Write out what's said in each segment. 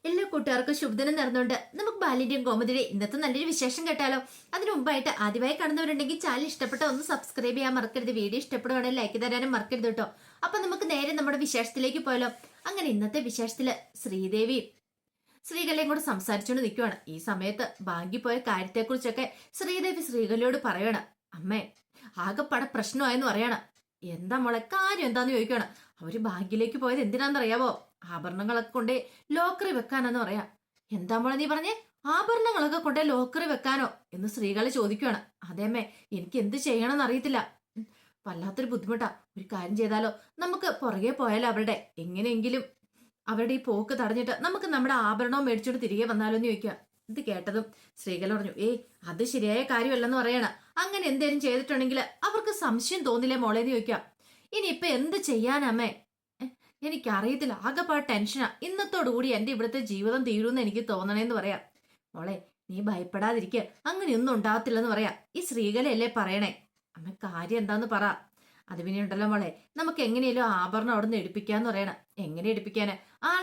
എല്ലാ കൂട്ടുകാർക്കും ശുഭദിനം നേർന്നുകൊണ്ട് നമുക്ക് ബാലിന്റെയും കോമഡിയുടെ ഇന്നത്തെ നല്ലൊരു വിശേഷം കേട്ടാലോ. അതിനു മുമ്പായിട്ട് ആദ്യമായി കാണുന്നവരുണ്ടെങ്കിൽ ചാനൽ ഇഷ്ടപ്പെട്ട ഒന്ന് സബ്സ്ക്രൈബ് ചെയ്യാൻ മറക്കരുത്. വീഡിയോ ഇഷ്ടപ്പെടുവാണെങ്കിൽ ലൈക്ക് തരാനും മറക്കരുത് കേട്ടോ. അപ്പൊ നമുക്ക് നേരെ നമ്മുടെ വിശേഷത്തിലേക്ക് പോയാലോ. അങ്ങനെ ഇന്നത്തെ വിശേഷത്തില് ശ്രീദേവി ശ്രീകലയും കൂടെ സംസാരിച്ചുകൊണ്ട് നിൽക്കുവാണ്. ഈ സമയത്ത് ബാങ്കിൽ പോയ കാര്യത്തെക്കുറിച്ചൊക്കെ ശ്രീദേവി ശ്രീകലയോട് പറയണം. അമ്മേ, ആകെപ്പാടെ പ്രശ്നമായെന്ന് പറയണം. എന്താ മോളെ കാര്യം എന്താന്ന് ചോദിക്കുകയാണ്. അവര് ബാങ്കിലേക്ക് പോയത് എന്തിനാന്നറിയാവോ? ആഭരണങ്ങളൊക്കെ കൊണ്ടേ ലോക്കറി വെക്കാനെന്ന് പറയാ. എന്താ മോളെ നീ പറഞ്ഞേ? ആഭരണങ്ങളൊക്കെ കൊണ്ടേ ലോക്കറി വെക്കാനോ എന്ന് ശ്രീകളെ ചോദിക്കുകയാണ്. അതേമ്മേ, എനിക്ക് എന്ത് ചെയ്യണമെന്ന് അറിയത്തില്ല. വല്ലാത്തൊരു ബുദ്ധിമുട്ടാ. ഒരു കാര്യം ചെയ്താലോ, നമുക്ക് പുറകെ പോയാലോ അവരുടെ, എങ്ങനെയെങ്കിലും അവരുടെ ഈ പോക്ക് തടഞ്ഞിട്ട് നമുക്ക് നമ്മുടെ ആഭരണവും മേടിച്ചോണ്ട് തിരികെ വന്നാലോ എന്ന് ചോദിക്കുക. ഇത് കേട്ടതും ശ്രീകല പറഞ്ഞു, അത് ശരിയായ കാര്യമല്ലെന്ന് പറയണ. അങ്ങനെ എന്തേലും ചെയ്തിട്ടുണ്ടെങ്കിൽ അവർക്ക് സംശയം തോന്നില്ലേ മോളേന്ന് ചോദിക്കാം. ഇനിയിപ്പൊ എന്ത് ചെയ്യാനമ്മേ? എനിക്കറിയത്തില്ല, ആകെപ്പാട് ടെൻഷനാ. ഇന്നത്തോടുകൂടി എന്റെ ഇവിടുത്തെ ജീവിതം തീരുമെന്ന് എനിക്ക് തോന്നണേന്ന് പറയാം. മോളെ, നീ ഭയപ്പെടാതിരിക്കുക, അങ്ങനെയൊന്നും ഉണ്ടാകത്തില്ലെന്ന് പറയാം. ഈ ശ്രീകലയല്ലേ പറയണേ. അമ്മ കാര്യം എന്താന്ന് പറ. അത് പിന്നെ ഉണ്ടല്ലോ മോളെ, നമുക്ക് എങ്ങനെയല്ലോ ആഭരണം അവിടെ നിന്ന് എടുപ്പിക്കാന്ന് പറയണം. എങ്ങനെ എടുപ്പിക്കാന്?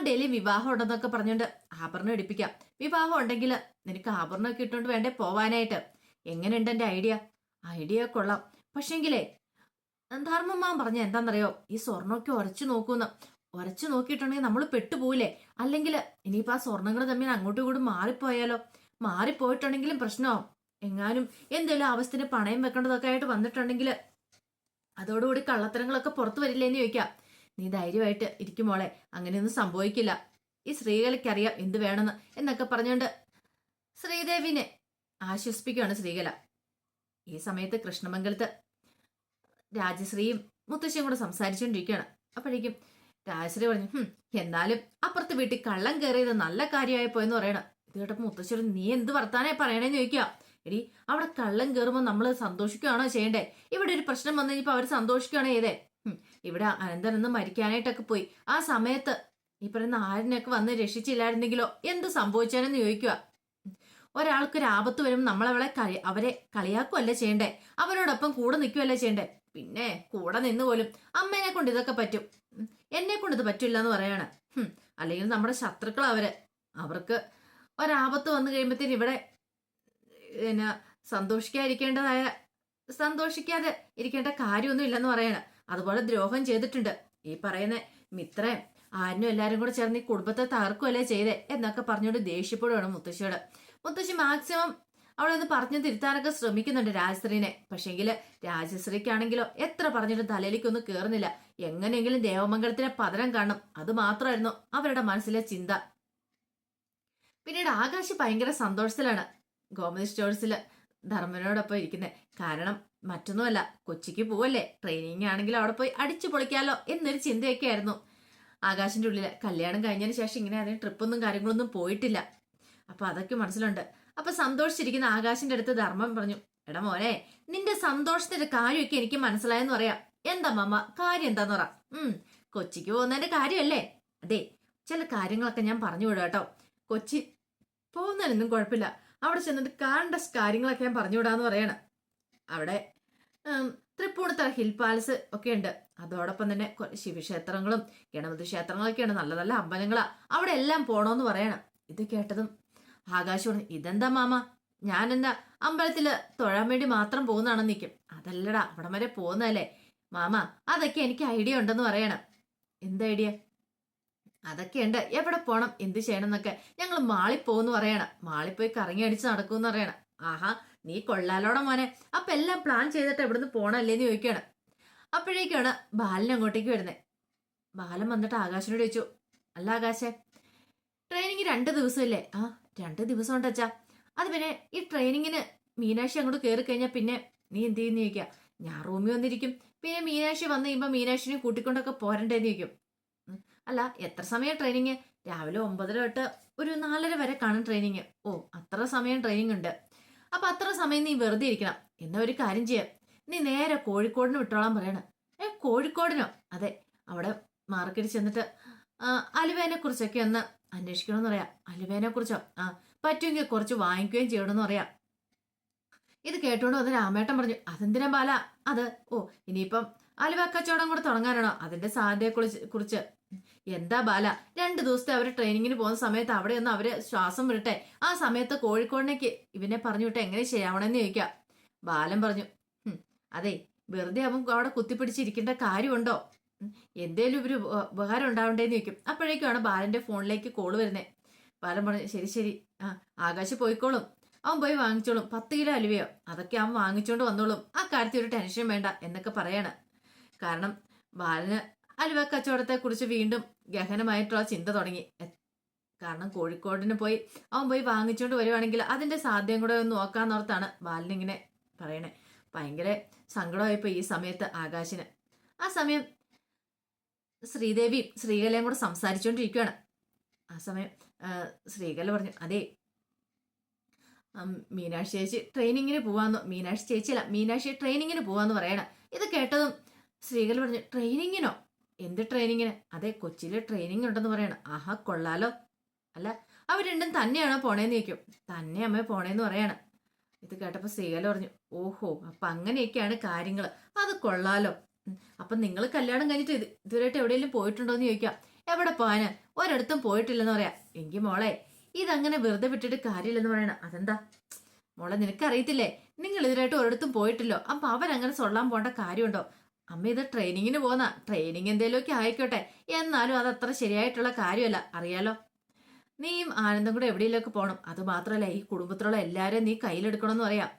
ഡെയിലി വിവാഹം ഉണ്ടെന്നൊക്കെ പറഞ്ഞോണ്ട് ആഭരണം എടുപ്പിക്കാം. വിവാഹം ഉണ്ടെങ്കിൽ നിനക്ക് ആഭരണമൊക്കെ ഇട്ടുകൊണ്ട് വേണ്ടേ പോവാനായിട്ട്. എങ്ങനെയുണ്ട് എന്റെ ഐഡിയ? ഐഡിയ കൊള്ളാം. പക്ഷെങ്കിലേ ധർമ്മമ്മ പറഞ്ഞ എന്താണെന്നറിയോ, ഈ സ്വർണ്ണമൊക്കെ ഉരച്ചു നോക്കിയിട്ടുണ്ടെങ്കിൽ നമ്മൾ പെട്ടുപോയില്ലേ. അല്ലെങ്കിൽ ഇനിയിപ്പോ ആ സ്വർണ്ണങ്ങൾ തമ്മിൽ അങ്ങോട്ടും ഇങ്ങോട്ടും മാറിപ്പോയാലോ? മാറിപ്പോയിട്ടുണ്ടെങ്കിലും പ്രശ്നമാവും. എങ്ങാനും എന്തെങ്കിലും ആവശ്യത്തിന് പണയം വെക്കേണ്ടതൊക്കെ ആയിട്ട് വന്നിട്ടുണ്ടെങ്കിൽ അതോടുകൂടി കള്ളത്തരങ്ങളൊക്കെ പുറത്തു വരില്ലേന്ന് ചോദിക്കാം. നീ ധൈര്യമായിട്ട് ഇരിക്കും മോളെ, അങ്ങനെയൊന്നും സംഭവിക്കില്ല. ഈ സ്ത്രീകൾക്കറിയാം എന്ത് വേണമെന്ന് എന്നൊക്കെ പറഞ്ഞുകൊണ്ട് ശ്രീദേവിനെ ആശ്വസിപ്പിക്കുകയാണ് ശ്രീകല. ഈ സമയത്ത് കൃഷ്ണമംഗലത്ത് രാജശ്രീയും മുത്തശ്ശിയും കൂടെ സംസാരിച്ചുകൊണ്ടിരിക്കുകയാണ്. അപ്പോഴേക്കും രാജശ്രീ പറഞ്ഞു, എന്നാലും അപ്പുറത്തെ വീട്ടിൽ കള്ളം കയറിയത് നല്ല കാര്യമായി പോയെന്ന് പറയണം. ഇത് കേട്ടപ്പോ മുത്തശ്ശി, നീ എന്ത് വർത്താനേ പറയണേന്ന് ചോദിക്കുക. എടി, അവിടെ കള്ളം കയറുമ്പോൾ നമ്മൾ സന്തോഷിക്കുകയാണോ ചെയ്യണ്ടേ? ഇവിടെ ഒരു പ്രശ്നം വന്നു കഴിഞ്ഞപ്പോ അവർ സന്തോഷിക്കുകയാണോ ചെയ്തേ? ഇവിടെ അനന്തനൊന്നും മരിക്കാനായിട്ടൊക്കെ പോയി. ആ സമയത്ത് ഈ പറയുന്ന ആരിനൊക്കെ വന്ന് രക്ഷിച്ചില്ലായിരുന്നെങ്കിലോ എന്ത് സംഭവിച്ചാനെന്ന് ചോദിക്കുക. ഒരാൾക്കൊരു ആപത്ത് വരുമ്പോൾ നമ്മൾ അവരെ കളിയാക്കുമല്ലേ ചെയ്യണ്ടേ? അവരോടൊപ്പം കൂടെ നിൽക്കുമല്ലേ ചെയ്യണ്ടേ? പിന്നെ കൂടെ നിന്ന് പോലും അമ്മേനെ കൊണ്ട് ഇതൊക്കെ പറ്റും, എന്നെ കൊണ്ട് ഇത് പറ്റില്ല എന്ന് പറയാണ്. അല്ലെങ്കിൽ നമ്മുടെ ശത്രുക്കൾ അവർക്ക് ഒരാപത്ത് വന്നു കഴിയുമ്പോഴത്തേന് ഇവിടെ പിന്നെ സന്തോഷിക്കാതെ ഇരിക്കേണ്ട കാര്യമൊന്നും ഇല്ലെന്ന് പറയണം. അതുപോലെ ദ്രോഹം ചെയ്തിട്ടുണ്ട് ഈ പറയുന്ന മിത്രയും ആരിനും എല്ലാരും കൂടെ ചേർന്ന് ഈ കുടുംബത്തെ തകർക്കുമല്ലേ ചെയ്തേ എന്നൊക്കെ പറഞ്ഞുകൊണ്ട് ദേഷ്യപ്പെടുകയാണ് മുത്തശ്ശിയോട്. മുത്തശ്ശി മാക്സിമം അവളെ ഒന്ന് പറഞ്ഞു തിരുത്താനൊക്കെ ശ്രമിക്കുന്നുണ്ട് രാജശ്രീനെ. പക്ഷെങ്കില് രാജശ്രീക്കാണെങ്കിലോ എത്ര പറഞ്ഞിട്ടും തലയിലേക്കൊന്നും കേറുന്നില്ല. എങ്ങനെയെങ്കിലും ദേവമംഗലത്തിനെ പതനം കാണണം, അത് മാത്രമായിരുന്നു അവരുടെ മനസ്സിലെ ചിന്ത. പിന്നീട് ആകാശ് ഭയങ്കര സന്തോഷത്തിലാണ് ഗോമതി സ്റ്റോഴ്സില് ധർമ്മനോടൊപ്പം ഇരിക്കുന്നത്. കാരണം മറ്റൊന്നുമല്ല, കൊച്ചിക്ക് പോവല്ലേ, ട്രെയിനിങ് ആണെങ്കിൽ അവിടെ പോയി അടിച്ചു പൊളിക്കാലോ എന്നൊരു ചിന്തയൊക്കെ ആയിരുന്നു ആകാശിന്റെ ഉള്ളില്. കല്യാണം കഴിഞ്ഞതിന് ശേഷം ഇങ്ങനെ അതിന് ട്രിപ്പൊന്നും കാര്യങ്ങളൊന്നും പോയിട്ടില്ല. അപ്പൊ അതൊക്കെ മനസ്സിലുണ്ട്. അപ്പൊ സന്തോഷിച്ചിരിക്കുന്ന ആകാശിന്റെ അടുത്ത് ധർമ്മം പറഞ്ഞു, എടാ മോനെ, നിന്റെ സന്തോഷത്തിന്റെ കാര്യമൊക്കെ എനിക്ക് മനസ്സിലായെന്ന് പറയാം. എന്താ മാമ കാര്യം എന്താന്ന് പറ. കൊച്ചിക്ക് പോകുന്നതിന്റെ കാര്യമല്ലേ? അതെ, ചില കാര്യങ്ങളൊക്കെ ഞാൻ പറഞ്ഞു വിടാം കേട്ടോ. കൊച്ചി പോകുന്നതിനൊന്നും കുഴപ്പമില്ല, അവിടെ ചെന്നിട്ട് കാണേണ്ട കാര്യങ്ങളൊക്കെ ഞാൻ പറഞ്ഞുവിടാന്ന് പറയണം. അവിടെ തൃപ്പൂണിത്തറ ഹിൽ പാലസ് ഒക്കെ ഉണ്ട്. അതോടൊപ്പം തന്നെ ശിവക്ഷേത്രങ്ങളും ഗണപതി ക്ഷേത്രങ്ങളൊക്കെയാണ്, നല്ല നല്ല അമ്പലങ്ങളാ. അവിടെ എല്ലാം പോണോന്ന് പറയണം. ഇത് കേട്ടതും ആകാശ് പറഞ്ഞു, ഇതെന്താ മാമ, ഞാനെന്താ അമ്പലത്തില് തൊഴാൻ വേണ്ടി മാത്രം പോകുന്നതാണെന്ന് നിൽക്കും. അതല്ലടാ, അവിടം വരെ പോകുന്നതല്ലേ മാമ, അതൊക്കെ എനിക്ക് ഐഡിയ ഉണ്ടെന്ന് പറയണം. എന്ത് ഐഡിയ? അതൊക്കെ ഉണ്ട്, എവിടെ പോണം എന്ത് ചെയ്യണം എന്നൊക്കെ. ഞങ്ങൾ മാളിൽ പോകുന്നു പറയണം. മാളിൽ പോയി കറങ്ങി അടിച്ച് നടക്കൂന്ന് പറയണം. ആഹാ, നീ കൊള്ളാലോടെ മോനെ, അപ്പൊ എല്ലാം പ്ലാൻ ചെയ്തിട്ട് എവിടുന്ന് പോണല്ലേന്ന് ചോദിക്കുകയാണ്. അപ്പോഴേക്കാണ് ബാലൻ അങ്ങോട്ടേക്ക് വരുന്നത്. ബാലൻ വന്നിട്ട് ആകാശിനോട് ചോദിച്ചു, അല്ല ആകാശേ, ട്രെയിനിങ് 2 ദിവസമല്ലേ? 2 ദിവസം ഉണ്ട് അച്ഛാ. അത് പിന്നെ ഈ ട്രെയിനിങ്ങിന് മീനാക്ഷി അങ്ങോട്ട് കയറി കഴിഞ്ഞാൽ പിന്നെ നീ എന്ത് ചെയ്യുന്ന ചോദിക്കുക. ഞാൻ റൂമിൽ വന്നിരിക്കും, പിന്നെ മീനാക്ഷി വന്നു കഴിയുമ്പോൾ മീനാക്ഷിനെ കൂട്ടിക്കൊണ്ടൊക്കെ പോരണ്ടേന്ന് ചോദിക്കും. അല്ല, എത്ര സമയം ട്രെയിനിങ്? രാവിലെ 9:30 തൊട്ട് ഒരു 4:30 വരെ കാണും ട്രെയിനിങ്. അത്ര സമയം ട്രെയിനിങ് ഉണ്ട്. അപ്പൊ അത്ര സമയം നീ വെറുതെ ഇരിക്കണം. എന്നാ ഒരു കാര്യം ചെയ്യാം, നീ നേരെ കോഴിക്കോടിന് വിട്ടോളാൻ പറയണം. കോഴിക്കോടിനോ? അതെ, അവിടെ മാർക്കറ്റിൽ ചെന്നിട്ട് അലുവേനെ കുറിച്ചൊക്കെ ഒന്ന് അന്വേഷിക്കണമെന്ന് പറയാം. അലുവേനെ കുറിച്ചോ? പറ്റുമെങ്കിൽ കുറച്ച് വാങ്ങിക്കുകയും ചെയ്യണമെന്ന് പറയാം. ഇത് കേട്ടോണ്ട് വന്ന് രാമേട്ടൻ പറഞ്ഞു, അതെന്തിനാ ബാല അത്? ഇനിയിപ്പം അലുവ കച്ചവടം കൂടെ തുടങ്ങാനാണോ? അതിന്റെ സാധ്യതയെ കുറിച്ച് എന്താ ബാല, 2 ദിവസത്തെ അവര് ട്രെയിനിങ്ങിന് പോകുന്ന സമയത്ത് അവിടെ ഒന്ന് അവര് ശ്വാസം വിടട്ടെ, ആ സമയത്ത് കോഴിക്കോടിനേക്ക് ഇവനെ പറഞ്ഞു വിട്ട് എങ്ങനെ ശരിയാവണമെന്ന് ചോദിക്കാം. ബാലൻ പറഞ്ഞു, അതെ, വെറുതെ അവൻ അവിടെ കുത്തിപ്പിടിച്ചിരിക്കേണ്ട കാര്യമുണ്ടോ? എന്തേലും ഒരു ഉപകാരം ഉണ്ടാവണ്ടേന്ന് ചോദിക്കും. അപ്പോഴേക്കുമാണ് ബാലന്റെ ഫോണിലേക്ക് കോള് വരുന്നത്. ബാലൻ പറഞ്ഞു, ശരി ശരി, ആകാശ് പോയിക്കോളും, അവൻ പോയി വാങ്ങിച്ചോളും, 10 കിലോ അലുവയോ അതൊക്കെ അവൻ വാങ്ങിച്ചോണ്ട് വന്നോളും, ആ കാര്യത്തിൽ ഒരു ടെൻഷൻ വേണ്ട എന്നൊക്കെ പറയാണ്. കാരണം ബാലന് അലുവ കച്ചവടത്തെ കുറിച്ച് വീണ്ടും ഗഹനമായിട്ടുള്ള ചിന്ത തുടങ്ങി. കാരണം കോഴിക്കോടിന് പോയി അവൻ പോയി വാങ്ങിച്ചോണ്ട് വരുവാണെങ്കിൽ അതിന്റെ സാധ്യത കൂടെ ഒന്ന് നോക്കാന്നോർത്താണ് ബാലനിങ്ങനെ പറയണേ. ഭയങ്കര സങ്കടമായിപ്പോ ഈ സമയത്ത് ആകാശിന്. ആ സമയം ശ്രീദേവിയും ശ്രീകലയും കൂടെ സംസാരിച്ചുകൊണ്ടിരിക്കുകയാണ്. ആ സമയം ശ്രീകല പറഞ്ഞു, അതെ, മീനാക്ഷി ചേച്ചി ട്രെയിനിങ്ങിന് പോവാന്ന്, മീനാക്ഷി ചേച്ചിയല്ല, മീനാക്ഷി ട്രെയിനിങ്ങിന് പോവാന്ന് പറയണം. ഇത് കേട്ടതും ശ്രീകല പറഞ്ഞു, ട്രെയിനിങ്ങിനോ? എന്ത് ട്രെയിനിങ്ങിന്? അതെ, കൊച്ചിയില് ട്രെയിനിങ് ഉണ്ടെന്ന് പറയണം. ആഹാ, കൊള്ളാലോ. അല്ല, അവർ രണ്ടും തന്നെയാണോ പോണേന്ന് ചോദിക്കും. തന്നെ അമ്മ പോണേന്ന് പറയാണ്. ഇത് കേട്ടപ്പോ ശ്രീകല പറഞ്ഞു, ഓഹോ, അപ്പൊ അങ്ങനെയൊക്കെയാണ് കാര്യങ്ങൾ, അത് കൊള്ളാലോ. അപ്പൊ നിങ്ങൾ കല്യാണം കഴിഞ്ഞിട്ട് ഇതുവരെയായിട്ട് എവിടെയെങ്കിലും പോയിട്ടുണ്ടോന്ന് ചോദിക്കാം. എവിടെ പോകാന്, ഒരിടത്തും പോയിട്ടില്ലെന്ന് പറയാം. എങ്കിൽ മോളെ, ഇതങ്ങനെ വെറുതെ വിട്ടിട്ട് കാര്യമില്ലെന്ന് പറയണം. അതെന്താ മോളെ, നിനക്കറിയത്തില്ലേ, നിങ്ങൾ ഇതിലായിട്ട് ഒരിടത്തും പോയിട്ടില്ലോ, അപ്പൊ അവരങ്ങനെ സൊള്ളാൻ പോണ്ട കാര്യമുണ്ടോ? അമ്മ ഇത് ട്രെയിനിങ്ങിന് പോന്ന, ട്രെയിനിങ് എന്തേലുമൊക്കെ ആയിക്കോട്ടെ, എന്നാലും അത് അത്ര ശരിയായിട്ടുള്ള കാര്യമല്ല, അറിയാലോ. നീയും ആനന്ദം കൂടെ എവിടെയെങ്കിലുമൊക്കെ പോകണം. അത് മാത്രമല്ല, ഈ കുടുംബത്തിലുള്ള എല്ലാവരെയും നീ കയ്യിലെടുക്കണമെന്ന് പറയാം.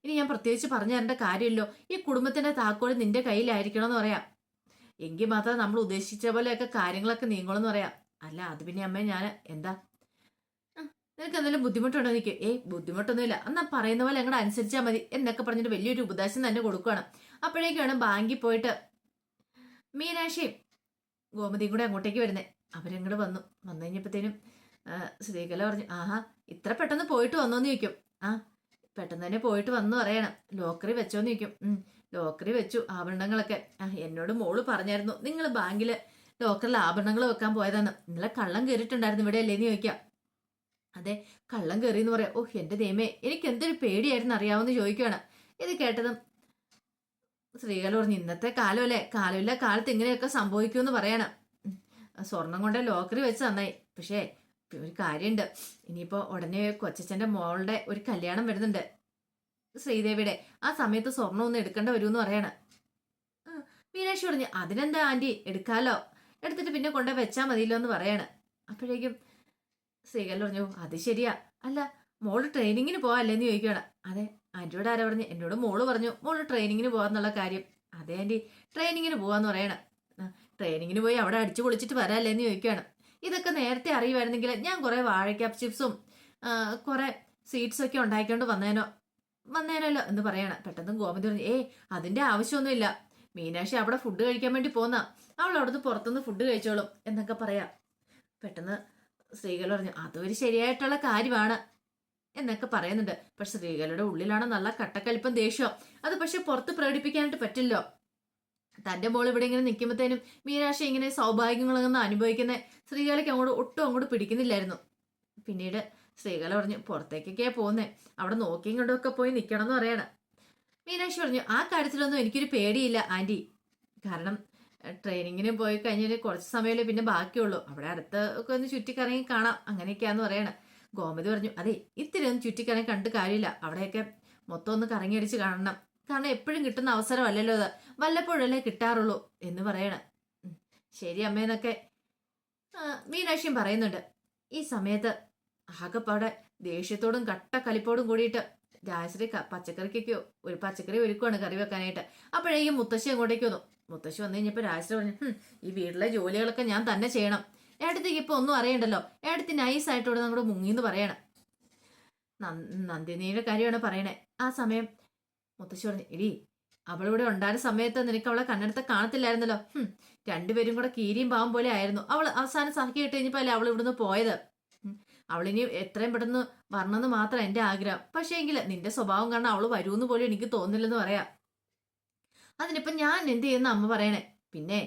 ഇനി ഞാൻ പ്രത്യേകിച്ച് പറഞ്ഞു തരേണ്ട കാര്യമില്ലോ, ഈ കുടുംബത്തിന്റെ താക്കോൽ നിന്റെ കയ്യിലായിരിക്കണമെന്ന് പറയാം. എങ്കിൽ മാത്രമേ നമ്മൾ ഉദ്ദേശിച്ച പോലെയൊക്കെ കാര്യങ്ങളൊക്കെ നീങ്ങുള്ളെന്ന് പറയാം. അല്ല, അത് പിന്നെ അമ്മേ ഞാൻ എന്താ, നിനക്ക് എന്തെങ്കിലും ബുദ്ധിമുട്ടുണ്ടോ? എനിക്ക് ബുദ്ധിമുട്ടൊന്നുമില്ല, എന്നാ പറയുന്ന പോലെ അങ്ങോട്ട് അനുസരിച്ചാൽ മതി എന്നൊക്കെ പറഞ്ഞിട്ട് വലിയൊരു ഉപദേശം തന്നെ കൊടുക്കുകയാണ്. അപ്പോഴേക്കാണ് ബാങ്കിൽ പോയിട്ട് മീനാക്ഷിയും ഗോമതിയും കൂടെ അങ്ങോട്ടേക്ക് വരുന്നത്. അവരങ്ങോട്ട് വന്നു കഴിഞ്ഞപ്പോഴത്തേനും ശ്രീകല പറഞ്ഞു, ആഹാ, ഇത്ര പെട്ടെന്ന് പോയിട്ട് വന്നോന്ന് ചോദിക്കും. ആ, പെട്ടെന്ന് തന്നെ പോയിട്ട് വന്നു പറയണം. ലോക്കറി വെച്ചോന്ന് ചോദിക്കും. ലോക്കറി വെച്ചു, ആഭരണങ്ങളൊക്കെ. എന്നോട് മോള് പറഞ്ഞായിരുന്നു നിങ്ങൾ ബാങ്കില് ലോക്കറിൽ ആഭരണങ്ങൾ വെക്കാൻ പോയതാന്ന്. നിങ്ങളെ കള്ളം കയറിയിട്ടുണ്ടായിരുന്നു ഇവിടെ അല്ലേന്ന് ചോദിക്കാം. അതെ, കള്ളം കയറിയെന്ന് പറയാം. ഓഹ് എന്റെ ദൈവമേ, എനിക്ക് എന്തൊരു പേടിയായിരുന്നു അറിയാമെന്ന് ചോദിക്കുകയാണ്. ഇത് കേട്ടതും ശ്രീകല പറഞ്ഞു, ഇന്നത്തെ കാലമല്ലേ, കാലമില്ല കാലത്ത് ഇങ്ങനെയൊക്കെ സംഭവിക്കുമെന്ന് പറയണം. സ്വർണം കൊണ്ട് ലോക്കറി വെച്ച് തന്നായി. പക്ഷേ ഒരു കാര്യമുണ്ട്, ഇനിയിപ്പോ ഉടനെ കൊച്ചച്ഛന്റെ മോളുടെ ഒരു കല്യാണം വരുന്നുണ്ട്, ശ്രീദേവിയുടെ. ആ സമയത്ത് സ്വർണം ഒന്നും എടുക്കേണ്ട വരുമെന്ന് പറയണം. മീനാക്ഷി പറഞ്ഞു, അതിനെന്താ ആന്റി, എടുക്കാലോ, എടുത്തിട്ട് പിന്നെ കൊണ്ടേ വെച്ചാൽ മതിയല്ലോ എന്ന് പറയാണ്. അപ്പോഴേക്കും ശ്രീകല പറഞ്ഞു, അത് ശരിയാ. അല്ല, മോള് ട്രെയിനിങ്ങിന് പോവാല്ലേന്ന് ചോദിക്കുകയാണ്. അതെ, ആന്റിയോട് ആരാ പറഞ്ഞു? എന്നോട് മോള് പറഞ്ഞു മോള് ട്രെയിനിങ്ങിന് പോവാന്നുള്ള കാര്യം. അതെ ആന്റി, ട്രെയിനിങ്ങിന് പോവാന്ന് പറയണം. ട്രെയിനിങ്ങിന് പോയി അവിടെ അടിച്ചു പൊളിച്ചിട്ട് വരാല്ലേന്ന് ചോദിക്കുകയാണ്. ഇതൊക്കെ നേരത്തെ അറിയുമായിരുന്നെങ്കിൽ ഞാൻ കുറെ വാഴക്കാപ്പ് ചിപ്സും കുറെ സ്വീറ്റ്സ് ഒക്കെ ഉണ്ടാക്കിക്കൊണ്ട് വന്നേനല്ലോ എന്ന് പറയണം. പെട്ടെന്ന് ഗോമതി പറഞ്ഞു, അതിന്റെ ആവശ്യമൊന്നുമില്ല, മീനാക്ഷി അവിടെ ഫുഡ് കഴിക്കാൻ വേണ്ടി പോന്ന, അവൾ അവിടുന്ന് പുറത്തുനിന്ന് ഫുഡ് കഴിച്ചോളും എന്നൊക്കെ പറയാം. പെട്ടെന്ന് ശ്രീകല പറഞ്ഞു, അതൊരു ശരിയായിട്ടുള്ള കാര്യമാണ് എന്നൊക്കെ പറയുന്നുണ്ട്. പക്ഷെ ശ്രീകലയുടെ ഉള്ളിലാണ് നല്ല കട്ടക്കലിപ്പം ദേഷ്യം. അത് പക്ഷെ പുറത്ത് പ്രകടിപ്പിക്കാനായിട്ട് പറ്റില്ലോ. തന്റെ മോൾ ഇവിടെ ഇങ്ങനെ നിൽക്കുമ്പോഴത്തേനും മീനാക്ഷി ഇങ്ങനെ സൗഭാഗ്യങ്ങളൊന്നും അനുഭവിക്കുന്ന ശ്രീകലയ്ക്ക് ഒട്ടും അങ്ങോട്ട് പിടിക്കുന്നില്ലായിരുന്നു. പിന്നീട് ശ്രീകല പറഞ്ഞു, പുറത്തേക്കൊക്കെയാ പോകുന്നേ, അവിടെ നോക്കിയും കൊണ്ടൊക്കെ പോയി നിൽക്കണം എന്ന് പറയാണ്. മീനാക്ഷി പറഞ്ഞു, ആ കാര്യത്തിലൊന്നും എനിക്കൊരു പേടിയില്ല ആന്റി, കാരണം ട്രെയിനിങ്ങിന് പോയി കഴിഞ്ഞാൽ കുറച്ച് സമയമല്ലേ പിന്നെ ബാക്കിയുള്ളൂ, അവിടെ അടുത്ത് ഒക്കെ ഒന്ന് ചുറ്റിക്കറങ്ങി കാണാം, അങ്ങനെയൊക്കെയാന്ന് പറയണം. ഗോമതി പറഞ്ഞു, അതെ, ഇത്തിരി ഒന്ന് ചുറ്റിക്കറങ്ങി കണ്ടിട്ട് കാര്യമില്ല, അവിടെയൊക്കെ മൊത്തം ഒന്ന് കറങ്ങിയടിച്ച് കാണണം, കാരണം എപ്പോഴും കിട്ടുന്ന അവസരമല്ലല്ലോ അത്, വല്ലപ്പോഴല്ലേ കിട്ടാറുള്ളൂ എന്ന് പറയണം. ശരി അമ്മേന്നൊക്കെ മീനാക്ഷിയും പറയുന്നുണ്ട്. ഈ സമയത്ത് ആകെപ്പാടെ ദേഷ്യത്തോടും കട്ടക്കലിപ്പോടും കൂടിയിട്ട് രാജശ്രീ പച്ചക്കറിക്കൊക്കെയോ ഒരു പച്ചക്കറി ഒരുക്കുവാണ് കറി വെക്കാനായിട്ട്. അപ്പോഴേക്കും മുത്തശ്ശി അങ്ങോട്ടേക്ക് വന്നു. മുത്തശ്ശി വന്നു കഴിഞ്ഞപ്പോൾ രാജശ്രീ പറഞ്ഞു, ഈ വീട്ടിലെ ജോലികളൊക്കെ ഞാൻ തന്നെ ചെയ്യണം, ഏടത്തേക്ക് ഇപ്പൊ ഒന്നും അറിയണ്ടല്ലോ, ഏടത്തി നൈസായിട്ട് ഇവിടെ അങ്ങോട്ട് മുങ്ങിന്ന് പറയണം. നന്ദിനിയുടെ കാര്യമാണ് പറയണേ. ആ സമയം മുത്തശ്ശി പറഞ്ഞു, എടി, അവളിവിടെ ഉണ്ടായിരുന്ന സമയത്ത് നിനക്ക് അവളെ കണ്ണെടുത്ത് കാണത്തില്ലായിരുന്നല്ലോ, രണ്ടുപേരും കൂടെ കീരിയും പാവം പോലെ ആയിരുന്നു. അവൾ അവസാനം സഹി കിട്ടി കഴിഞ്ഞപ്പോ അല്ലേ അവൾ ഇവിടുന്ന് പോയത്. അവളിനി എത്രയും പെട്ടെന്ന് വരണമെന്ന് മാത്രം എന്റെ ആഗ്രഹം. പക്ഷേ എങ്കിൽ നിന്റെ സ്വഭാവം കാരണം അവള് വരൂന്ന് പോലും എനിക്ക് തോന്നില്ലെന്ന് പറയാം. അതിനിപ്പം ഞാൻ എന്ത് ചെയ്യുന്ന അമ്മ പറയണേ. പിന്നെ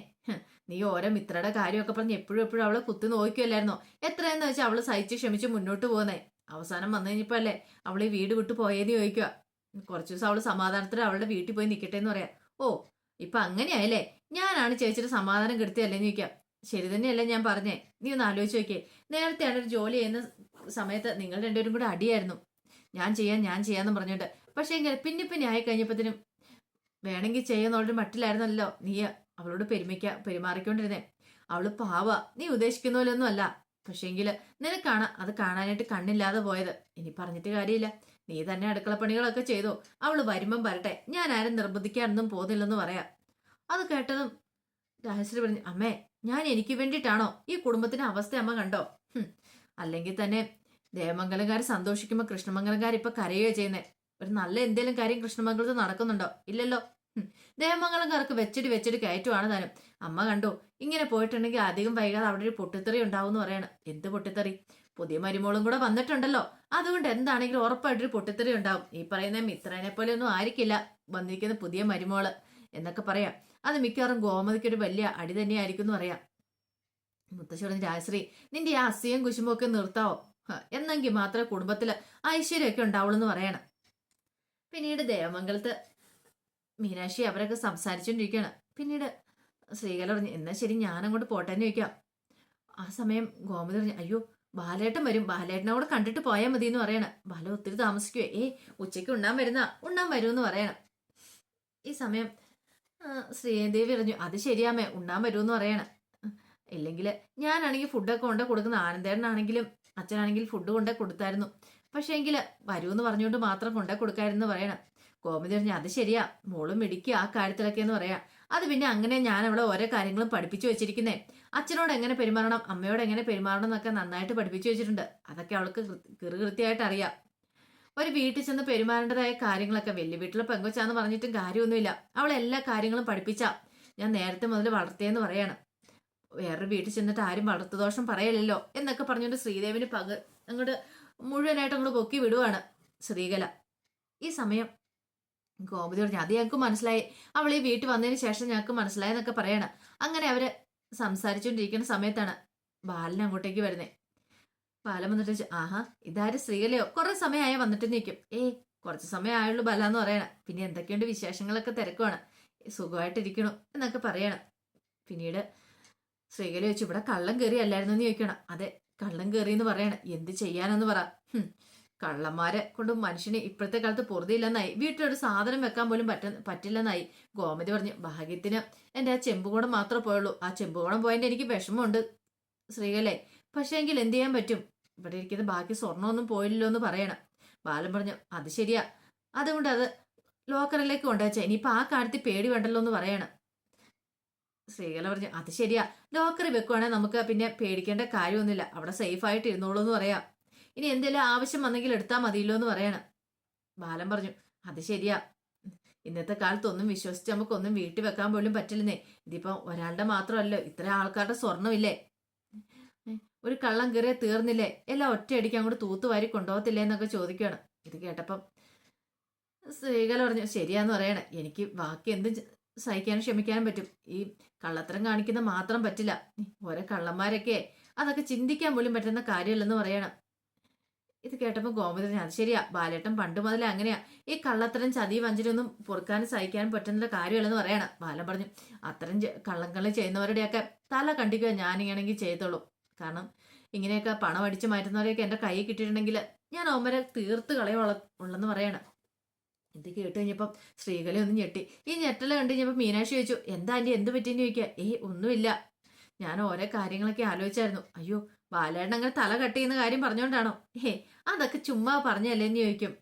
നീ ഓരോ മിത്രയുടെ കാര്യമൊക്കെ പറഞ്ഞ് എപ്പോഴും അവളെ കുത്തി നോക്കിയല്ലായിരുന്നോ? എത്രയെന്ന് വെച്ചാൽ അവള് സഹിച്ച് ക്ഷമിച്ച് മുന്നോട്ട് പോകുന്നേ. അവസാനം വന്നു കഴിഞ്ഞപ്പോ അല്ലേ അവള് ഈ വീട് വിട്ട് പോയേന്ന് ചോദിക്കുക. കുറച്ചു ദിവസം അവള് സമാധാനത്തിൽ അവളുടെ വീട്ടിൽ പോയി നിൽക്കട്ടെ എന്ന് പറയാം. ഓ, ഇപ്പൊ അങ്ങനെയായല്ലേ, ഞാനാണ് ചേച്ചിയുടെ സമാധാനം കെടുത്തിയല്ലേന്ന് ചോദിക്കാം. ശരി തന്നെയല്ലേ ഞാൻ പറഞ്ഞേ. നീ ഒന്ന് ആലോചിച്ച് നോക്കിയേ. നേരത്തെയാണ് ഒരു ജോലി ചെയ്യുന്ന സമയത്ത് നിങ്ങൾ രണ്ടുപേരും കൂടെ അടിയായിരുന്നു. ഞാൻ ചെയ്യാന്ന് പറഞ്ഞിട്ട്. പക്ഷേ എങ്കിൽ പിന്നെ ആയി കഴിഞ്ഞപ്പത്തിനും വേണമെങ്കിൽ ചെയ്യുന്നുള്ളൊരു മട്ടിലായിരുന്നല്ലോ നീ അവളോട് പെരുമാറിക്കൊണ്ടിരുന്നേ. അവള് പാവ, നീ ഉദ്ദേശിക്കുന്ന പോലൊന്നും അല്ല. പക്ഷേങ്കില് നിനക്കാണ് അത് കാണാനായിട്ട് കണ്ണില്ലാതെ പോയത്. ഇനി പറഞ്ഞിട്ട് കാര്യമില്ല. നീ തന്നെ അടുക്കളപ്പണികളൊക്കെ ചെയ്തോ. അവള് വരുമ്പം വരട്ടെ, ഞാൻ ആരും നിർബന്ധിക്കാനൊന്നും പോകുന്നില്ലെന്ന് പറയാം. അത് കേട്ടതും രാജശ്രീ പറഞ്ഞു, അമ്മേ, ഞാൻ എനിക്ക് വേണ്ടിയിട്ടാണോ ഈ കുടുംബത്തിന്റെ അവസ്ഥ അമ്മ കണ്ടോ? അല്ലെങ്കിൽ തന്നെ ദേവമംഗലംകാർ സന്തോഷിക്കുമ്പോ കൃഷ്ണമംഗലംകാർ ഇപ്പൊ കരയുകയോ ചെയ്യുന്നേ. ഒരു നല്ല എന്തേലും കാര്യം കൃഷ്ണമംഗലത്ത് നടക്കുന്നുണ്ടോ? ഇല്ലല്ലോ. ദേവമംഗലംകാർക്ക് വെച്ചിട്ട് കയറ്റുവാണ് താനും. അമ്മ കണ്ടോ, ഇങ്ങനെ പോയിട്ടുണ്ടെങ്കിൽ അധികം വൈകാതെ അവിടെ ഒരു പൊട്ടിത്തെറി ഉണ്ടാവും എന്ന് പറയാണ്. എന്ത് പൊട്ടിത്തെറി? പുതിയ മരുമോളും കൂടെ വന്നിട്ടുണ്ടല്ലോ. അതുകൊണ്ട് എന്താണെങ്കിലും ഉറപ്പായിട്ടൊരു പൊട്ടിത്തെറി ഉണ്ടാവും. ഈ പറയുന്ന മിത്രനെ പോലെ ഒന്നും ആയിരിക്കില്ല വന്നിരിക്കുന്ന പുതിയ മരുമോള് എന്നൊക്കെ പറയാം. അത് മിക്കവാറും ഗോമതിക്കൊരു വലിയ അടി തന്നെയായിരിക്കും എന്ന് പറയാം. മുത്തശ്ശി പറഞ്ഞു, രാജശ്രീ, നിന്റെ ആ അസൂയം കുശുമ്പോ ഒക്കെ നിർത്താവോ? എന്നെങ്കിൽ മാത്രമേ കുടുംബത്തില് ഐശ്വര്യമൊക്കെ ഉണ്ടാവുള്ളൂ എന്ന് പറയണം. പിന്നീട് ദേവമംഗലത്ത് മീനാക്ഷി അവരൊക്കെ സംസാരിച്ചോണ്ടിരിക്കുകയാണ്. പിന്നീട് ശ്രീകല പറഞ്ഞു, എന്നാ ശരി, ഞാനങ്ങോട്ട് പോട്ടേന്ന് ചോദിക്കാം. ആ സമയം ഗോമതി പറഞ്ഞു, അയ്യോ, ബാലേട്ടൻ വരും, ബാലേട്ടനെ കൂടെ കണ്ടിട്ട് പോയാൽ മതി എന്ന് പറയണം. ബാല ഒത്തിരി താമസിക്കുവേ. ഉച്ചയ്ക്ക് ഉണ്ണാൻ വരുമെന്ന് പറയണം. ഈ സമയം ശ്രീദേവി പറഞ്ഞു, അത് ശരിയാമേ, ഉണ്ണാൻ വരുമെന്ന് പറയണം. ഇല്ലെങ്കിൽ ഞാനാണെങ്കിൽ ഫുഡൊക്കെ കൊണ്ടേ കൊടുക്കുന്ന, ആനന്ദേട്ടനാണെങ്കിലും അച്ഛനാണെങ്കിലും ഫുഡ് കൊണ്ടേ കൊടുത്തായിരുന്നു. പക്ഷേ എങ്കിൽ വരുമെന്ന് പറഞ്ഞുകൊണ്ട് മാത്രം കൊണ്ടേ കൊടുക്കായിരുന്നു പറയണം. ഗോമതി പറഞ്ഞു, അത് ശരിയാ, മോളും മിടിക്കുക ആ കാര്യത്തിലൊക്കെ എന്ന് പറയാം. അത് പിന്നെ അങ്ങനെ ഞാൻ അവളെ ഓരോ കാര്യങ്ങളും പഠിപ്പിച്ചു വെച്ചിരിക്കുന്നേ. അച്ഛനോട് എങ്ങനെ പെരുമാറണം, അമ്മയോട് എങ്ങനെ പെരുമാറണം എന്നൊക്കെ നന്നായിട്ട് പഠിപ്പിച്ചു വെച്ചിട്ടുണ്ട്. അതൊക്കെ അവൾക്ക് കൃത്യമായിട്ട് അറിയാം. ഒരു വീട്ടിൽ ചെന്ന് പെരുമാറേണ്ടതായ കാര്യങ്ങളൊക്കെ, വലിയ വീട്ടിലെ പെങ്കൊച്ചാന്ന് പറഞ്ഞിട്ടും കാര്യമൊന്നുമില്ല. അവളെ എല്ലാ കാര്യങ്ങളും പഠിപ്പിച്ച ഞാൻ നേരത്തെ മുതൽ വളർത്തിയെന്ന് പറയാണ്. വേറൊരു വീട്ടിൽ ചെന്നിട്ട് ആരും വളർത്തുദോഷം പറയലല്ലോ എന്നൊക്കെ പറഞ്ഞുകൊണ്ട് ശ്രീദേവിന് അങ്ങോട്ട് മുഴുവനായിട്ട് അങ്ങോട്ട് പൊക്കി വിടുവാണ് ശ്രീകല. ഈ സമയം ഗോമതി പറഞ്ഞു, അത് ഞങ്ങൾക്ക് മനസ്സിലായി, അവൾ ഈ വീട്ടിൽ വന്നതിന് ശേഷം ഞങ്ങൾക്ക് മനസ്സിലായെന്നൊക്കെ പറയാണ്. അങ്ങനെ അവര് സംസാരിച്ചുകൊണ്ടിരിക്കുന്ന സമയത്താണ് ബാലൻ അങ്ങോട്ടേക്ക് വരുന്നേ. ബാലൻ വന്നിട്ട്, ആഹാ, ഇതാരും ശ്രീകലയോ? കുറെ സമയമായ വന്നിട്ട് നിൽക്കും. കുറച്ച് സമയം ആയുള്ളൂ ബല എന്ന് പറയണം. പിന്നെ എന്തൊക്കെയുണ്ട് വിശേഷങ്ങളൊക്കെ തിരക്കുവാണ്, സുഖമായിട്ടിരിക്കണു എന്നൊക്കെ പറയണം. പിന്നീട് ശ്രീകല ചോദിച്ചു, ഇവിടെ കള്ളം കയറി അല്ലായിരുന്നു എന്ന് ചോദിക്കണം. അതെ, കള്ളം കയറി എന്ന് പറയണം. എന്ത് ചെയ്യാനെന്ന് പറ. കള്ളന്മാരെ കൊണ്ട് മനുഷ്യന് ഇപ്പോഴത്തെ കാലത്ത് പൊറുതിയില്ലെന്നായി. വീട്ടിലൊരു സാധനം വെക്കാൻ പോലും പറ്റില്ലെന്നായി. ഗോമതി പറഞ്ഞു, ഭാഗ്യത്തിന് എൻ്റെ ആ ചെമ്പുകുടം മാത്രമേ പോയുള്ളൂ. ആ ചെമ്പുകുടം പോയതിൻ്റെ എനിക്ക് വിഷമമുണ്ട് ശ്രീകലേ. പക്ഷേ എങ്കിൽ എന്ത് ചെയ്യാൻ പറ്റും, ഇവിടെ ഇരിക്കുന്ന ബാക്കി സ്വർണ്ണമൊന്നും പോയില്ലല്ലോ എന്ന് പറയണം. ബാലൻ പറഞ്ഞു, അത് ശരിയാ, അതുകൊണ്ട് അത് ലോക്കറിലേക്ക് കൊണ്ടുവച്ചാ ഇനിയിപ്പോൾ ആ കാര്യത്തിൽ പേടി വേണ്ടല്ലോ എന്ന് പറയണം. ശ്രീകല പറഞ്ഞു, അത് ശരിയാ, ലോക്കറി വെക്കുവാണെങ്കിൽ നമുക്ക് പിന്നെ പേടിക്കേണ്ട കാര്യമൊന്നുമില്ല, അവിടെ സേഫ് ആയിട്ട് ഇരുന്നോളൂ എന്ന് പറയാം. ഇനി എന്തെങ്കിലും ആവശ്യം വന്നെങ്കിൽ എടുത്താൽ മതിയല്ലോ എന്ന് പറയണം. ബാലൻ പറഞ്ഞു, അത് ശരിയാ, ഇന്നത്തെ കാലത്തൊന്നും വിശ്വസിച്ച് നമുക്കൊന്നും വീട്ടിൽ വെക്കാൻ പോലും പറ്റില്ലെന്നേ. ഇതിപ്പോ ഒരാളുടെ മാത്രമല്ലോ, ഇത്ര ആൾക്കാരുടെ സ്വർണ്ണമില്ലേ, ഒരു കള്ളം കയറിയ തീർന്നില്ലേ, എല്ലാം ഒറ്റയടിക്ക് അങ്ങോട്ട് തൂത്തുവാരി കൊണ്ടുപോകത്തില്ലേ എന്നൊക്കെ ചോദിക്കുകയാണ്. ഇത് കേട്ടപ്പം ശ്രീകല പറഞ്ഞു, ശരിയാന്ന് പറയണേ, എനിക്ക് ബാക്കി എന്തും സഹിക്കാനും ക്ഷമിക്കാനും പറ്റും, ഈ കള്ളത്തരം കാണിക്കുന്ന മാത്രം പറ്റില്ല. ഓരോ കള്ളന്മാരൊക്കെ അതൊക്കെ ചിന്തിക്കാൻ പോലും പറ്റുന്ന കാര്യമല്ലെന്ന് പറയണം. ഇത് കേട്ടപ്പോൾ ഗോമതി, അത് ശരിയാ, ബാലേട്ടൻ പണ്ട് മുതലേ അങ്ങനെയാ, ഈ കള്ളത്തരം ചതി വഞ്ചനൊന്നും പൊറുക്കാനും സഹിക്കാനും പറ്റുന്ന കാര്യമല്ലെന്ന് പറയണം. ബാലൻ പറഞ്ഞു, അത്തരം കള്ളങ്ങളി ചെയ്യുന്നവരുടെയൊക്കെ തല കണ്ടിക്കുക ഞാനിങ്ങനെങ്കിൽ ചെയ്തോളൂ. കാരണം ഇങ്ങനെയൊക്കെ പണം അടിച്ചു മാറ്റുന്നവരെയൊക്കെ എൻ്റെ കൈ കിട്ടിയിട്ടുണ്ടെങ്കിൽ ഞാൻ അവന്മാരെ തീർത്ത് കളയുള്ളെന്ന് പറയണം. ഇത് കേട്ട് കഴിഞ്ഞപ്പം ശ്രീകല ഒന്ന് ഞെട്ടി. ഈ ഞെട്ടല കണ്ടു കഴിഞ്ഞപ്പോൾ മീനാക്ഷി ചോദിച്ചു, എന്താ ആൻറ്റി, എന്ത് പറ്റിയെന്ന് ചോദിക്കുക. ഒന്നുമില്ല, ഞാൻ ഓരോ കാര്യങ്ങളൊക്കെ ആലോചിച്ചായിരുന്നു. അയ്യോ, ബാലേട്ടൻ അങ്ങനെ തല കട്ട് ചെയ്യുന്ന കാര്യം പറഞ്ഞുകൊണ്ടാണോ? അതൊക്കെ ചുമ്മാ പറഞ്ഞല്ലേന്ന് ചോദിക്കും.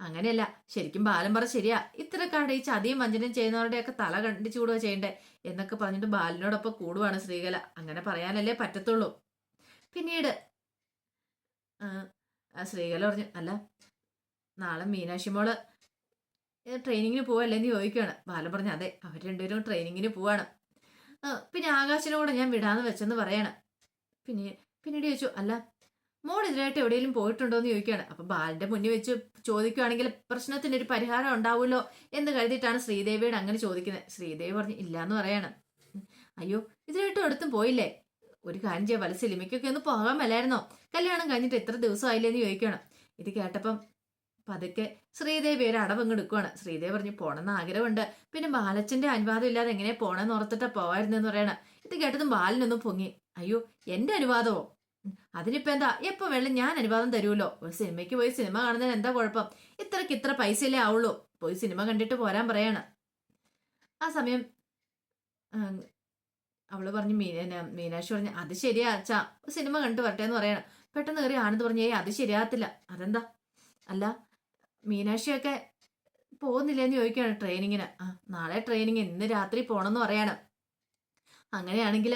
അങ്ങനെയല്ല, ശരിക്കും ബാലൻ പറ ശരിയാ, ഇത്തരക്കാരുടെ ഈ ചതിയും വഞ്ചനയും ചെയ്യുന്നവരുടെയൊക്കെ തല കണ്ടിച്ചു കൂടുക ചെയ്യണ്ടേ എന്നൊക്കെ പറഞ്ഞിട്ട് ബാലനോടൊപ്പം കൂടുവാണ് ശ്രീകല. അങ്ങനെ പറയാനല്ലേ പറ്റത്തുള്ളൂ. പിന്നീട് ശ്രീകല പറഞ്ഞു, അല്ല, നാളെ മീനാക്ഷി മോള് ട്രെയിനിങ്ങിന് പോവല്ലേന്ന് ചോദിക്കുകയാണ്. ബാലൻ പറഞ്ഞു, അതെ, അവർ രണ്ടുപേരും ട്രെയിനിങ്ങിന് പോവാണ്. പിന്നെ ആകാശിനോട് ഞാൻ വിടാന്ന് വെച്ചെന്ന് പറയണം. പിന്നീട് ചോദിച്ചു, അല്ല, മോൾ ഇതിനായിട്ട് എവിടെയെങ്കിലും പോയിട്ടുണ്ടോ എന്ന് ചോദിക്കുകയാണ്. അപ്പൊ ബാലന്റെ മുന്നിൽ വെച്ച് ചോദിക്കുകയാണെങ്കിൽ പ്രശ്നത്തിന് ഒരു പരിഹാരം ഉണ്ടാവുമല്ലോ എന്ന് കരുതിയിട്ടാണ് ശ്രീദേവിയോട് അങ്ങനെ ചോദിക്കുന്നത്. ശ്രീദേവി പറഞ്ഞു, ഇല്ലാന്ന് പറയാണ്. അയ്യോ, ഇതിനായിട്ടും അടുത്തും പോയില്ലേ? ഒരു കാര്യം ചെയ്യാം, വല്ല സിനിമയ്ക്കൊക്കെ ഒന്ന് പോകാൻ മേലായിരുന്നോ? കല്യാണം കഴിഞ്ഞിട്ട് എത്ര ദിവസമായില്ലേന്ന് ചോദിക്കണം. ഇത് കേട്ടപ്പം പതുക്കെ ശ്രീദേവി ഒരു അടവങ്ങ് എടുക്കുവാണ്. ശ്രീദേവി പറഞ്ഞു, പോണെന്ന് ആഗ്രഹമുണ്ട്, പിന്നെ ബാലച്ചന്റെ അനുവാദം ഇല്ലാതെ എങ്ങനെ പോണെന്ന് ഓർത്തിട്ടാ പോവായിരുന്നെന്ന് പറയണം. ഇത് കേട്ടതും ബാലനൊന്നും പൊങ്ങി. അയ്യോ, എന്റെ അനുവാദമോ? അതിനിപ്പോ എന്താ, എപ്പോ വേണം ഞാൻ അനുവാദം തരുമല്ലോ. ഒരു സിനിമയ്ക്ക് പോയി സിനിമ കാണുന്നതിന് എന്താ കുഴപ്പം? ഇത്ര പൈസയല്ലേ ആവുള്ളൂ, പോയി സിനിമ കണ്ടിട്ട് പോരാൻ പറയാണ്. ആ സമയം അവള് പറഞ്ഞു, മീനാക്ഷി പറഞ്ഞു, അത് ശരിയാ അച്ഛാ, സിനിമ കണ്ടു വരട്ടെ എന്ന് പറയണം. പെട്ടെന്ന് കയറി ആനന്ദ് പറഞ്ഞു, അത് ശരിയാകത്തില്ല. അതെന്താ? അല്ല, മീനാക്ഷിയൊക്കെ പോകുന്നില്ലെന്ന് ചോദിക്കുകയാണ് ട്രെയിനിങ്ങിന്. നാളെ ട്രെയിനിങ്, ഇന്ന് രാത്രി പോണെന്ന് പറയാണ്. അങ്ങനെയാണെങ്കിൽ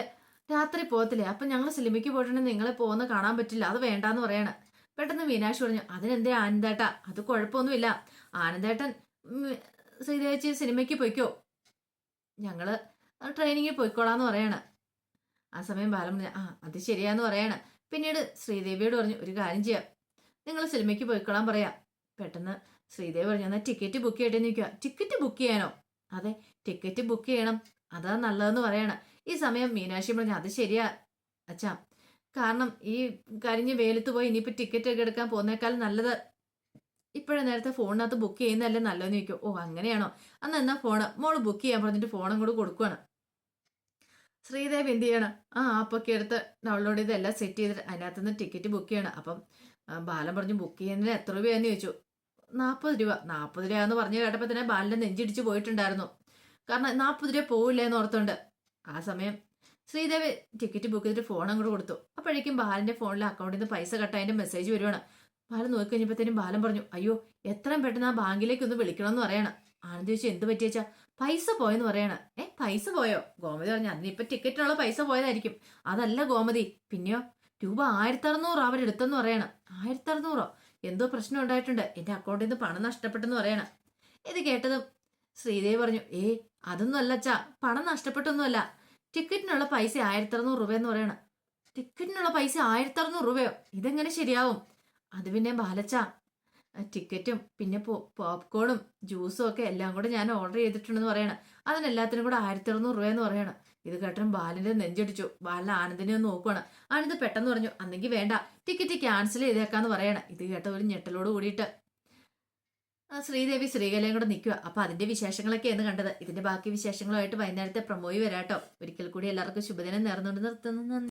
രാത്രി പോകത്തില്ലേ? അപ്പൊ ഞങ്ങൾ സിനിമയ്ക്ക് പോയിട്ടുണ്ടെങ്കിൽ നിങ്ങളെ പോകുന്ന കാണാൻ പറ്റില്ല, അത് വേണ്ടാന്ന് പറയാണ്. പെട്ടെന്ന് മീനാക്ഷി പറഞ്ഞു, അതിനെന്തേ ആനന്ദേട്ടാ, അത് കുഴപ്പമൊന്നുമില്ല. ആനന്ദേട്ടൻ ശ്രീദേവിച്ച് സിനിമയ്ക്ക് പോയിക്കോ, ഞങ്ങള് ട്രെയിനിങ്ങിൽ പോയിക്കോളാന്ന് പറയാണ്. ആ സമയം ബാലൻ പറഞ്ഞു, അത് ശരിയാന്ന് പറയാണ്. പിന്നീട് ശ്രീദേവിയോട് പറഞ്ഞു, ഒരു കാര്യം ചെയ്യാം, നിങ്ങൾ സിനിമയ്ക്ക് പോയിക്കോളാൻ പറയാം. പെട്ടെന്ന് ശ്രീദേവി പറഞ്ഞു, എന്നാൽ ടിക്കറ്റ് ബുക്ക് ചെയ്യട്ടെ നിൽക്കുക. ടിക്കറ്റ് ബുക്ക് ചെയ്യാനോ? അതെ, ടിക്കറ്റ് ബുക്ക് ചെയ്യണം, അതാ നല്ലതെന്ന് പറയണം. ഈ സമയം മീനാക്ഷി പറഞ്ഞു, അത് ശരിയാ അച്ഛാ, കാരണം ഈ കരിഞ്ഞ് വെയിലത്ത് പോയി ഇനിയിപ്പോൾ ടിക്കറ്റ് ഒക്കെ എടുക്കാൻ പോകുന്നേക്കാൾ നല്ലത് ഇപ്പോഴും നേരത്തെ ഫോണിനകത്ത് ബുക്ക് ചെയ്യുന്നതല്ലേ നല്ലതെന്ന് ചോദിക്കും. ഓ അങ്ങനെയാണോ? എന്നാ ഫോണ് മോള് ബുക്ക് ചെയ്യാൻ പറഞ്ഞിട്ട് ഫോണും കൂടെ കൊടുക്കുവാണ്. ശ്രീദേവി എന്ത് ചെയ്യണം, ആപ്പൊക്കെ എടുത്ത് ഡൗൺലോഡ് ചെയ്ത് എല്ലാം സെറ്റ് ചെയ്തിട്ട് അതിനകത്തുനിന്ന് ടിക്കറ്റ് ബുക്ക് ചെയ്യണം. അപ്പം ബാലൻ പറഞ്ഞു, ബുക്ക് ചെയ്യുന്നതിന് എത്ര രൂപയാന്ന് ചോദിച്ചു. 40 രൂപ. 40 രൂപ എന്ന് പറഞ്ഞു കേട്ടപ്പോൾ തന്നെ ബാലന്റെ നെഞ്ചിടിച്ച് പോയിട്ടുണ്ടായിരുന്നു. കാരണം 40 രൂപ പോവില്ല എന്ന് ഓർത്തുണ്ട്. ആ സമയം ശ്രീദേവി ടിക്കറ്റ് ബുക്ക് ചെയ്തിട്ട് ഫോൺ അങ്ങോട്ട് കൊടുത്തു. അപ്പോഴേക്കും ബാലന്റെ ഫോണിലെ അക്കൗണ്ടിൽ നിന്ന് പൈസ കട്ടതിന്റെ മെസ്സേജ് വരുവാണ്. ബാലൻ നോക്കി കഴിഞ്ഞപ്പോഴത്തേനും ബാലൻ പറഞ്ഞു, അയ്യോ, എത്രയും പെട്ടെന്ന് ആ ബാങ്കിലേക്ക് ഒന്ന് വിളിക്കണമെന്ന് പറയണം. ആനന്ദ് ചോദിച്ചു, എന്ത് പറ്റിയച്ചാ? പൈസ പോയെന്ന് പറയണ. പൈസ പോയോ? ഗോമതി പറഞ്ഞു, അതിനിപ്പോ ടിക്കറ്റിനുള്ള പൈസ പോയതായിരിക്കും. അതല്ല ഗോമതി, പിന്നെയോ രൂപ 1600 അവരെടുത്തെന്ന് പറയണം. 1600? എന്തോ പ്രശ്നം ഉണ്ടായിട്ടുണ്ട്, എന്റെ അക്കൗണ്ടിൽ നിന്ന് പണം നഷ്ടപ്പെട്ടെന്ന് പറയണം. ഇത് കേട്ടതും ശ്രീദേവി പറഞ്ഞു, അതൊന്നും അല്ലച്ചാ, പണം നഷ്ടപ്പെട്ടൊന്നുമല്ല, ടിക്കറ്റിനുള്ള പൈസ 1600 രൂപ എന്ന് പറയണം. ടിക്കറ്റിനുള്ള പൈസ 1600 രൂപയോ? ഇതെങ്ങനെ ശരിയാവും? അത് പിന്നെ ബാലച്ച, ടിക്കറ്റും പിന്നെ പോപ്കോണും ജ്യൂസും ഒക്കെ എല്ലാം കൂടെ ഞാൻ ഓർഡർ ചെയ്തിട്ടുണ്ടെന്ന് പറയണം. അതിനെല്ലാത്തിനും കൂടെ 1600 രൂപയെന്ന് പറയണം. ഇത് കേട്ടും ബാലിന്റെ നെഞ്ചടിച്ചു. ബാലൻ ആനന്ദിനെ ഒന്ന് നോക്കുവാണ്. ആനന്ദ് പെട്ടെന്ന് പറഞ്ഞു, അന്നെങ്കിൽ വേണ്ട, ടിക്കറ്റ് ക്യാൻസൽ ചെയ്തേക്കാന്ന് പറയണം. ഇത് കേട്ട ഒരു ഞെട്ടലോട് കൂടിയിട്ട് ശ്രീദേവി ശ്രീകലയും കൂടെ നിൽക്കുക. അപ്പൊ അതിന്റെ വിശേഷങ്ങളൊക്കെയാണ് കണ്ടത്. ഇതിന്റെ ബാക്കി വിശേഷങ്ങളുമായിട്ട് വൈകുന്നേരത്തെ പ്രമോയി വരാട്ടോ. ഒരിക്കൽ കൂടി എല്ലാവർക്കും ശുഭദിനം നേർന്നുകൊണ്ട് നിർത്തുന്നു.